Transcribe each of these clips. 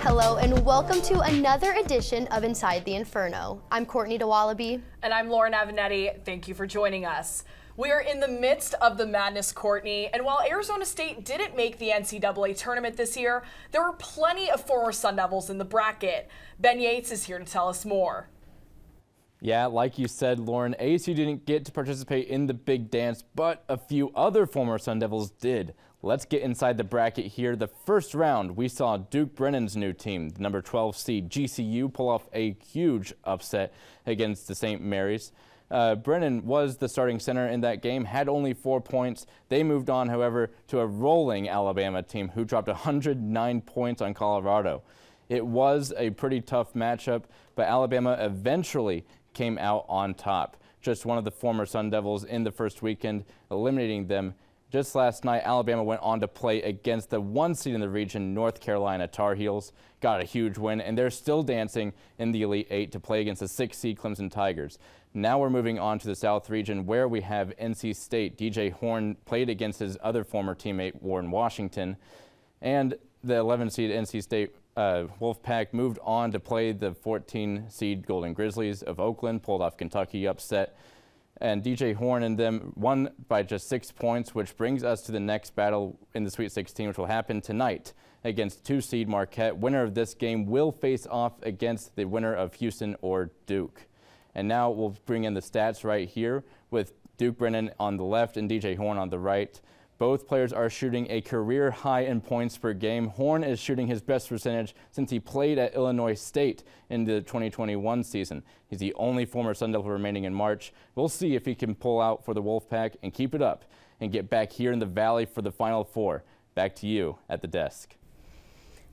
Hello and welcome to another edition of Inside the Inferno. I'm Courtney DeWallaby. And I'm Lauren Avenatti. Thank you for joining us. We are in the midst of the madness, Courtney, and while Arizona State didn't make the NCAA tournament this year, there were plenty of former Sun Devils in the bracket. Ben Yates is here to tell us more. Yeah, like you said, Lauren, ASU didn't get to participate in the big dance, but a few other former Sun Devils did. Let's get inside the bracket here. The first round, we saw Duke Brennan's new team, the number 12 seed GCU, pull off a huge upset against the St. Mary's. Brennan was the starting center in that game, had only 4 points. They moved on, however, to a rolling Alabama team who dropped 109 points on Colorado. It was a pretty tough matchup, but Alabama eventually came out on top. Just one of the former Sun Devils in the first weekend, eliminating them. Just last night, Alabama went on to play against the 1 seed in the region, North Carolina Tar Heels. Got a huge win, and they're still dancing in the Elite Eight to play against the 6 seed Clemson Tigers. Now we're moving on to the South region, where we have NC State. DJ Horn played against his other former teammate, Warren Washington. And the 11 seed NC State Wolfpack moved on to play the 14 seed Golden Grizzlies of Oakland, pulled off Kentucky upset. And DJ Horn and them won by just 6 points, which brings us to the next battle in the Sweet 16, which will happen tonight against 2 seed Marquette. Winner of this game will face off against the winner of Houston or Duke. And now we'll bring in the stats right here with Duke Brennan on the left and DJ Horn on the right. Both players are shooting a career high in points per game. Horn is shooting his best percentage since he played at Illinois State in the 2021 season. He's the only former Sun Devil remaining in March. We'll see if he can pull out for the Wolfpack and keep it up and get back here in the Valley for the Final Four. Back to you at the desk.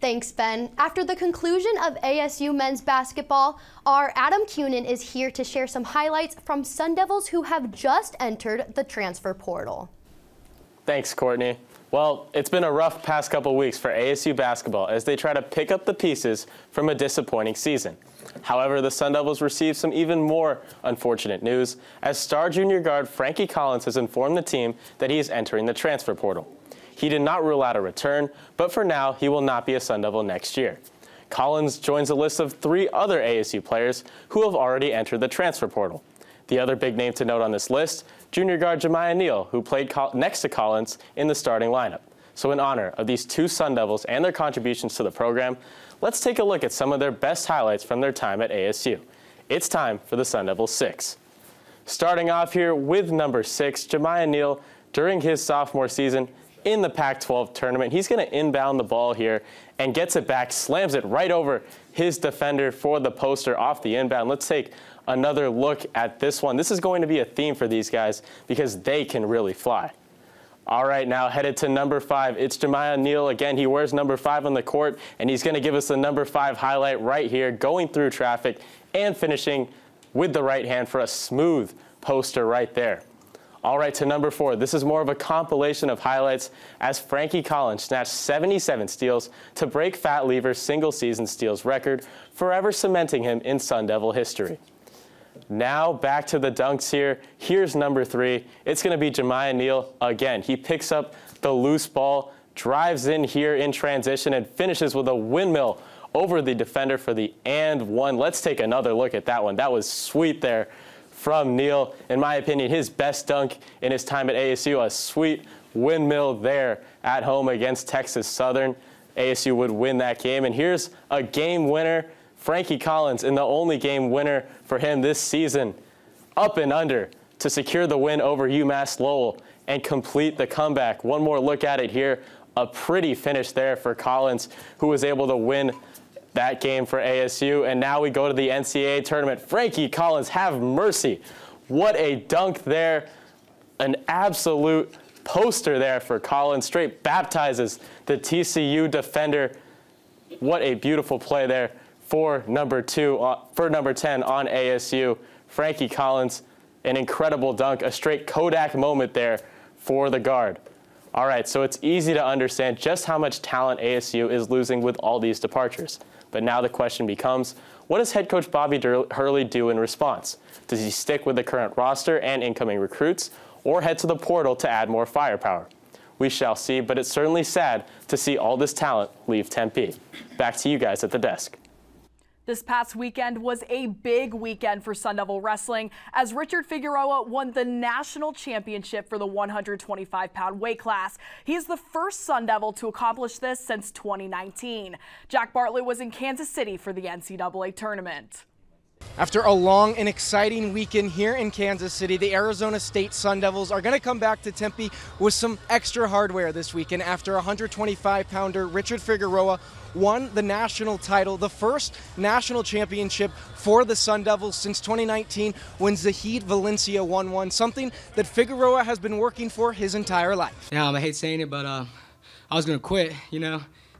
Thanks, Ben. After the conclusion of ASU men's basketball, our Adam Cunin is here to share some highlights from Sun Devils who have just entered the transfer portal. Thanks, Courtney. Well, it's been a rough past couple weeks for ASU basketball as they try to pick up the pieces from a disappointing season. However, the Sun Devils received some even more unfortunate news as star junior guard Frankie Collins has informed the team that he is entering the transfer portal. He did not rule out a return, but for now, he will not be a Sun Devil next year. Collins joins a list of 3 other ASU players who have already entered the transfer portal. The other big name to note on this list, junior guard Jemiah Neal, who played next to Collins in the starting lineup. So in honor of these 2 Sun Devils and their contributions to the program, let's take a look at some of their best highlights from their time at ASU. It's time for the Sun Devils 6. Starting off here with number 6, Jemiah Neal, during his sophomore season in the Pac-12 tournament. He's going to inbound the ball here and gets it back, slams it right over his defender for the poster off the inbound. Let's take another look at this one. This is going to be a theme for these guys because they can really fly. All right, now headed to number 5. It's Jemiah Neal. Again, he wears number 5 on the court, and he's going to give us the number 5 highlight right here, going through traffic and finishing with the right hand for a smooth poster right there. All right, to number 4. This is more of a compilation of highlights as Frankie Collins snatched 77 steals to break Fat Lever's single-season steals record, forever cementing him in Sun Devil history. Now back to the dunks here. Here's number 3. It's going to be Jemiah Neal again. He picks up the loose ball, drives in here in transition, and finishes with a windmill over the defender for the and one. Let's take another look at that one. That was sweet there from Neal. In my opinion, his best dunk in his time at ASU, a sweet windmill there at home against Texas Southern. ASU would win that game. And here's a game winner. Frankie Collins in the only game winner for him this season, up and under to secure the win over UMass Lowell and complete the comeback. One more look at it here. A pretty finish there for Collins, who was able to win that game for ASU. And now we go to the NCAA tournament. Frankie Collins, have mercy. What a dunk there. An absolute poster there for Collins. Straight baptizes the TCU defender. What a beautiful play there for number 10 on ASU. Frankie Collins, an incredible dunk, a straight Kodak moment there for the guard. All right, so it's easy to understand just how much talent ASU is losing with all these departures. But now the question becomes, what does head coach Bobby Hurley do in response? Does he stick with the current roster and incoming recruits, or head to the portal to add more firepower? we shall see, but it's certainly sad to see all this talent leave Tempe. Back to you guys at the desk. This past weekend was a big weekend for Sun Devil Wrestling as Richard Figueroa won the national championship for the 125-pound weight class. He is the first Sun Devil to accomplish this since 2019. Jack Bartlett was in Kansas City for the NCAA tournament. After a long and exciting weekend here in Kansas City, the Arizona State Sun Devils are going to come back to Tempe with some extra hardware this weekend after 125-pounder Richard Figueroa won the national title, the first national championship for the Sun Devils since 2019 when Zahid Valencia won one, something that Figueroa has been working for his entire life. Yeah, I hate saying it, but I was going to quit,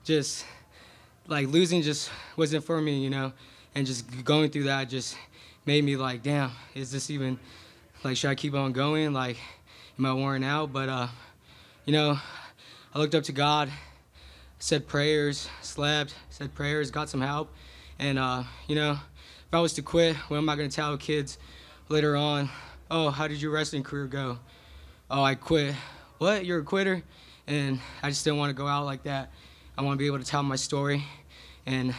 just like losing just wasn't for me, and just going through that just made me like, damn, is this even, like, should I keep on going? Like, am I worn out? But, I looked up to God, said prayers, slept, said prayers, got some help. And, if I was to quit, what am I going to tell kids later on? Oh, how did your wrestling career go? Oh, I quit. What? You're a quitter? And I just didn't want to go out like that. I want to be able to tell my story, and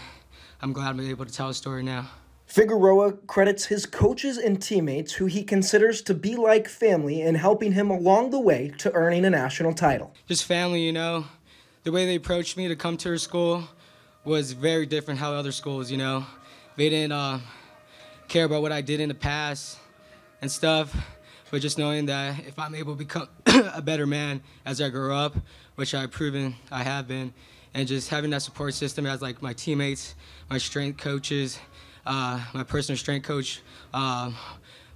I'm glad I'm able to tell a story now. Figueroa credits his coaches and teammates, who he considers to be like family, in helping him along the way to earning a national title. Just family, The way they approached me to come to her school was very different how other schools, They didn't care about what I did in the past and stuff, but just knowing that if I'm able to become a better man as I grow up, which I've proven I have been, and just having that support system as like my teammates, my strength coaches, my personal strength coach,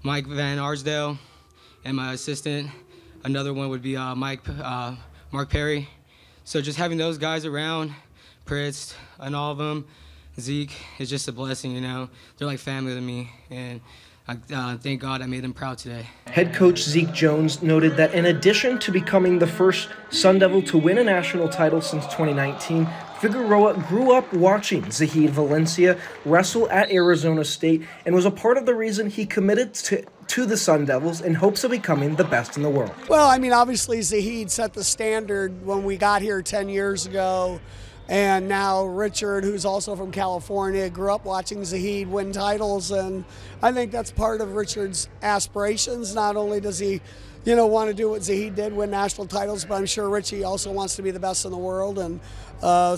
Mike Van Arsdale, and my assistant. Another one would be Mark Perry. So just having those guys around, Pritz and all of them, Zeke, is just a blessing, They're like family to me, and I thank God I made them proud today. Head coach Zeke Jones noted that in addition to becoming the first Sun Devil to win a national title since 2019, Figueroa grew up watching Zahid Valencia wrestle at Arizona State and was a part of the reason he committed to the Sun Devils in hopes of becoming the best in the world. Well, obviously Zahid set the standard when we got here 10 years ago. And now Richard, who's also from California, grew up watching Zahid win titles, and I think that's part of Richard's aspirations. Not only does he, want to do what Zahid did, win national titles, but I'm sure Richie also wants to be the best in the world, and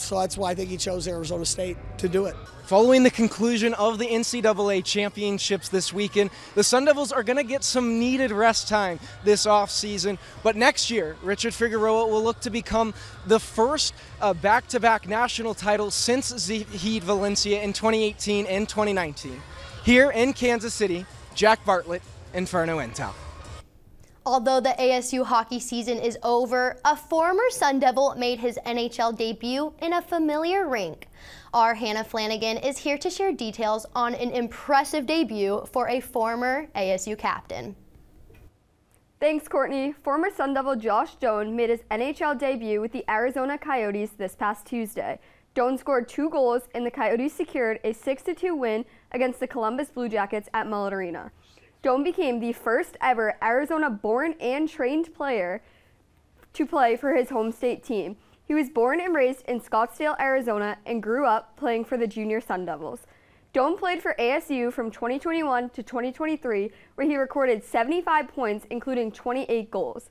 so that's why I think he chose Arizona State to do it. Following the conclusion of the NCAA championships this weekend, the Sun Devils are going to get some needed rest time this offseason. But next year, Richard Figueroa will look to become the first back-to-back national title since Zahid Valencia in 2018 and 2019. Here in Kansas City, Jack Bartlett, Inferno Intel. Although the ASU hockey season is over, a former Sun Devil made his NHL debut in a familiar rink. Our Hannah Flanagan is here to share details on an impressive debut for a former ASU captain. Thanks, Courtney. Former Sun Devil Josh Doan made his NHL debut with the Arizona Coyotes this past Tuesday. Doan scored 2 goals, and the Coyotes secured a 6-2 win against the Columbus Blue Jackets at Mullet Arena. Doan became the first ever Arizona-born and trained player to play for his home state team. He was born and raised in Scottsdale, Arizona, and grew up playing for the Junior Sun Devils. Doan played for ASU from 2021 to 2023, where he recorded 75 points, including 28 goals.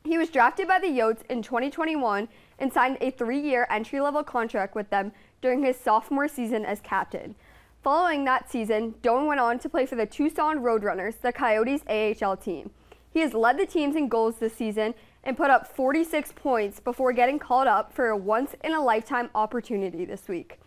He was drafted by the Yotes in 2021 and signed a 3-year entry-level contract with them during his sophomore season as captain. Following that season, Doan went on to play for the Tucson Roadrunners, the Coyotes AHL team. He has led the teams in goals this season and put up 46 points before getting called up for a once-in-a-lifetime opportunity this week.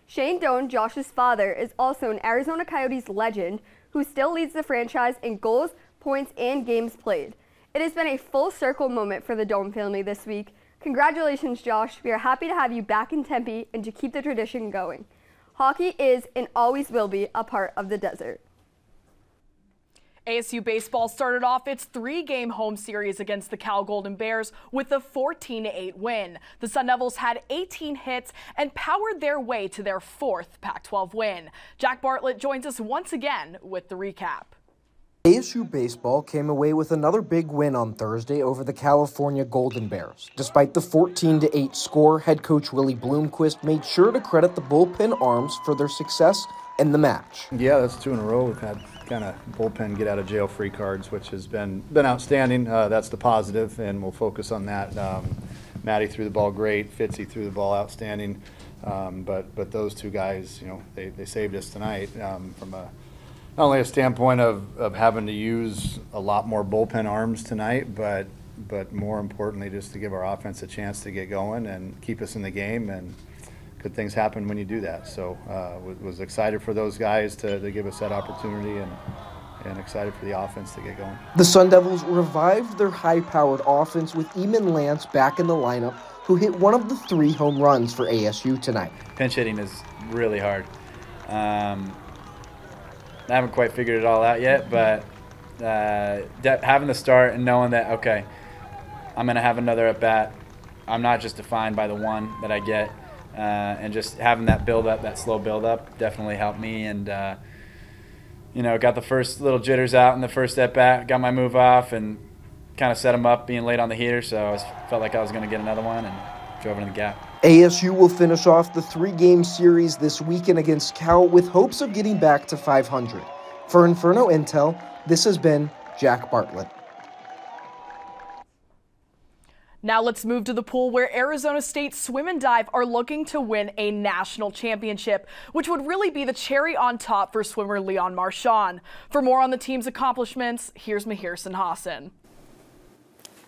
Shane Doan, Josh's father, is also an Arizona Coyotes legend who still leads the franchise in goals, points, and games played. It has been a full-circle moment for the Doan family this week. Congratulations, Josh. We are happy to have you back in Tempe and to keep the tradition going. Hockey is and always will be a part of the desert. ASU Baseball started off its 3-game home series against the Cal Golden Bears with a 14-8 win. The Sun Devils had 18 hits and powered their way to their 4th Pac-12 win. Jack Bartlett joins us once again with the recap. ASU Baseball came away with another big win on Thursday over the California Golden Bears. Despite the 14-8 score, head coach Willie Bloomquist made sure to credit the bullpen arms for their success in the match. Yeah, that's 2 in a row. We've had kind of bullpen get out of jail free cards, which has been outstanding. That's the positive, and we'll focus on that. Matty threw the ball great. Fitzy threw the ball outstanding. But those 2 guys, you know, they saved us tonight from not only a standpoint of having to use a lot more bullpen arms tonight, but more importantly, just to give our offense a chance to get going and keep us in the game. And good things happen when you do that. So was excited for those guys to give us that opportunity, and excited for the offense to get going. The Sun Devils revived their high-powered offense with Eamon Lance back in the lineup, who hit one of the 3 home runs for ASU tonight. Pinch hitting is really hard. I haven't quite figured it all out yet, but having the start and knowing that, okay, I'm going to have another at-bat. I'm not just defined by the one that I get, and just having that build-up, that slow build-up definitely helped me. And, you know, got the first little jitters out in the first at-bat, got my move off, and kind of set them up being late on the heater, so I felt like I was going to get another one and drove it in the gap. ASU will finish off the 3-game series this weekend against Cal with hopes of getting back to 500. For Inferno Intel, this has been Jack Bartlett. Now let's move to the pool, where Arizona State Swim and Dive are looking to win a national championship, which would really be the cherry on top for swimmer Leon Marchand. For more on the team's accomplishments, here's Mahir Sinhasan.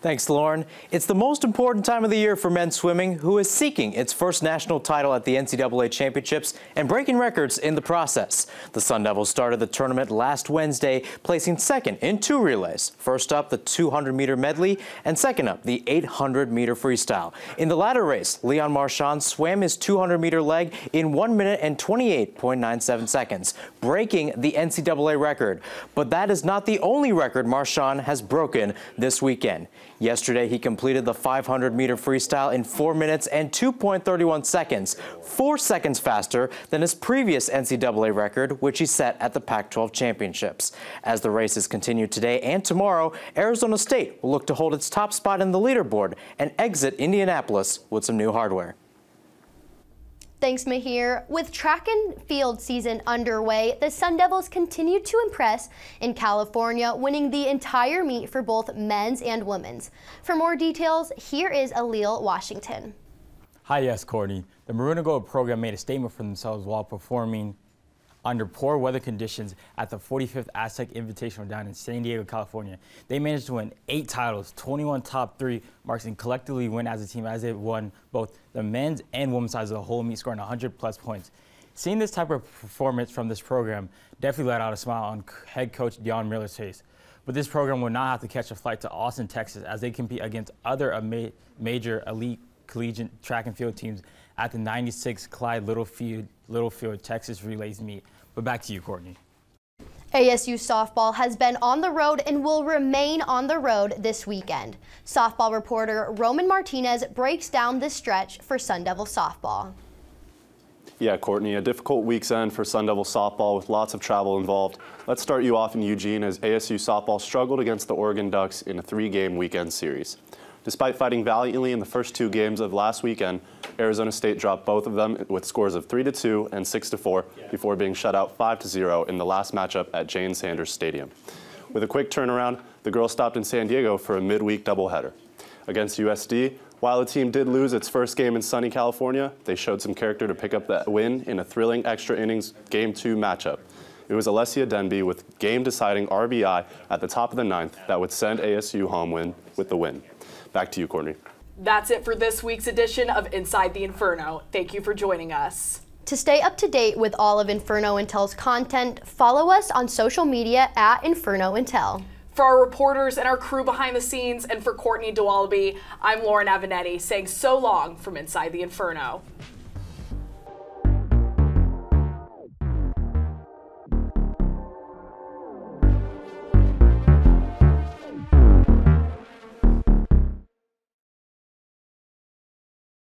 Thanks, Lauren. It's the most important time of the year for men's swimming, who is seeking its first national title at the NCAA championships and breaking records in the process. The Sun Devils started the tournament last Wednesday, placing second in 2 relays. First up, the 200-meter medley, and second up, the 800-meter freestyle. In the latter race, Leon Marchand swam his 200-meter leg in 1 minute and 28.97 seconds, breaking the NCAA record. But that is not the only record Marchand has broken this weekend. Yesterday, he completed the 500-meter freestyle in 4 minutes and 2.31 seconds, 4 seconds faster than his previous NCAA record, which he set at the Pac-12 championships. As the races continue today and tomorrow, Arizona State will look to hold its top spot in the leaderboard and exit Indianapolis with some new hardware. Thanks, Mahir. With track and field season underway, the Sun Devils continued to impress in California, winning the entire meet for both men's and women's. For more details, here is Alil Washington. Hi, yes, Courtney. The Maroon and Gold program made a statement for themselves while performing under poor weather conditions at the 45th Aztec Invitational down in San Diego, California. They managed to win 8 titles, 21 top 3 marks, and collectively win as a team, as they won both the men's and women's sides of the whole meet, scoring 100+ points. Seeing this type of performance from this program definitely let out a smile on head coach Dion Miller's face. But this program will not have to catch a flight to Austin, Texas, as they compete against other major elite collegiate track and field teams at the 96 Clyde Littlefield Texas Relays meet. But back to you, Courtney. ASU Softball has been on the road and will remain on the road this weekend. Softball reporter Roman Martinez breaks down this stretch for Sun Devil Softball. Yeah, Courtney, a difficult week's end for Sun Devil Softball with lots of travel involved. Let's start you off in Eugene as ASU Softball struggled against the Oregon Ducks in a 3-game weekend series. Despite fighting valiantly in the first 2 games of last weekend, Arizona State dropped both of them with scores of 3-2 and 6-4 before being shut out 5-0 in the last matchup at Jane Sanders Stadium. With a quick turnaround, the girls stopped in San Diego for a midweek doubleheader. Against USD, while the team did lose its first game in sunny California, they showed some character to pick up that win in a thrilling extra innings Game 2 matchup. It was Alessia Denby with game-deciding RBI at the top of the 9th that would send ASU home with the win. Back to you, Courtney. That's it for this week's edition of Inside the Inferno. Thank you for joining us. To stay up to date with all of Inferno Intel's content, follow us on social media at Inferno Intel. For our reporters and our crew behind the scenes, and for Courtney DeWallaby, I'm Lauren Avenatti saying so long from Inside the Inferno.